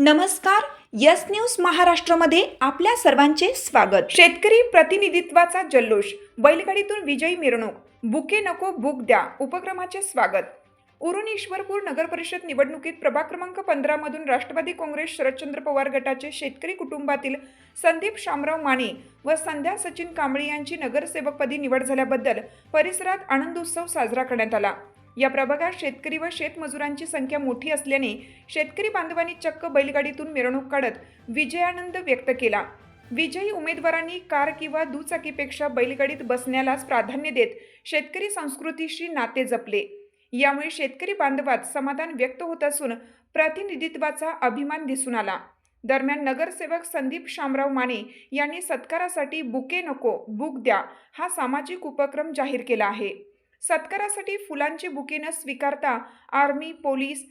नमस्कार. Yes news महाराष्ट्रामध्ये आपल्या सर्वांचे स्वागत. शेतकरी प्रतिनिधित्वाचा जल्लोष, बैलगाडीतून विजयी मिरवणूक, बुके नको बुक द्या उपक्रमाचे स्वागत. उरण ईश्वरपूर नगर परिषद निवडणुकीत प्रभाग क्रमांक 15 मधून राष्ट्रवादी काँग्रेस शरदचंद्र पवार गटाचे शेतकरी कुटुंबातील संदीप शामराव माने व संध्या सचिन कांबळे यांची नगरसेवकपदी निवड झाल्याबद्दल परिसरात आनंदोत्सव साजरा करण्यात आला. या प्रभागात शेतकरी व शेतमजुरांची संख्या मोठी असल्याने शेतकरी बांधवांनी चक्क बैलगाडीतून मिरवणूक काढत विजयानंद व्यक्त केला. विजयी उमेदवारांनी कार किंवा दुचाकीपेक्षा बैलगाडीत बसण्यालाच प्राधान्य देत शेतकरी संस्कृतीशी नाते जपले. यामुळे शेतकरी बांधवात समाधान व्यक्त होत असून प्रतिनिधित्वाचा अभिमान दिसून आला. दरम्यान नगरसेवक संदीप शामराव माने यांनी सत्कारासाठी बुके नको बुक द्या हा सामाजिक उपक्रम जाहीर केला आहे. सत्कारासाठी फुलांची बुके न स्वीकारता आर्मी, पोलीस,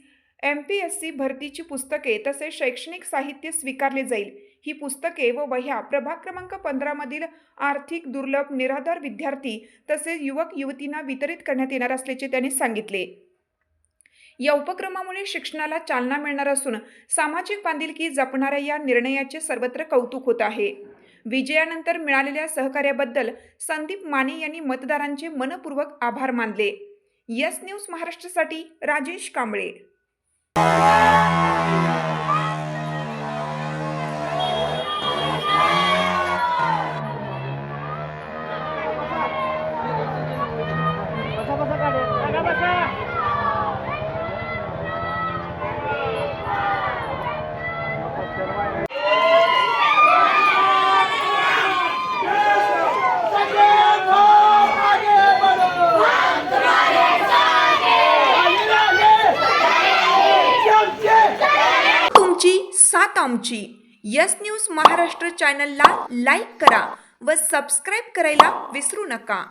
MPSC भरतीची पुस्तके तसेच शैक्षणिक साहित्य स्वीकारले जाईल. ही पुस्तके व वह्या प्रभाग क्रमांक 15 मधील आर्थिक दुर्लभ निराधार विद्यार्थी तसेच युवक युवतींना वितरित करण्यात येणार असल्याचे त्यांनी सांगितले. या उपक्रमामुळे शिक्षणाला चालना मिळणार असून सामाजिक बांधिलकी जपणाऱ्या या निर्णयाचे सर्वत्र कौतुक होत आहे. विजयानंतर मिळालेल्या सहकार्याबद्दल संदीप माने यांनी मतदारांचे मनपूर्वक आभार मानले. यस न्यूज महाराष्ट्रासाठी राजेश कांबळे. तुमची साथ आमची. यस न्यूज महाराष्ट्र चॅनलला लाईक करा व सबस्क्राईब करायला विसरू नका.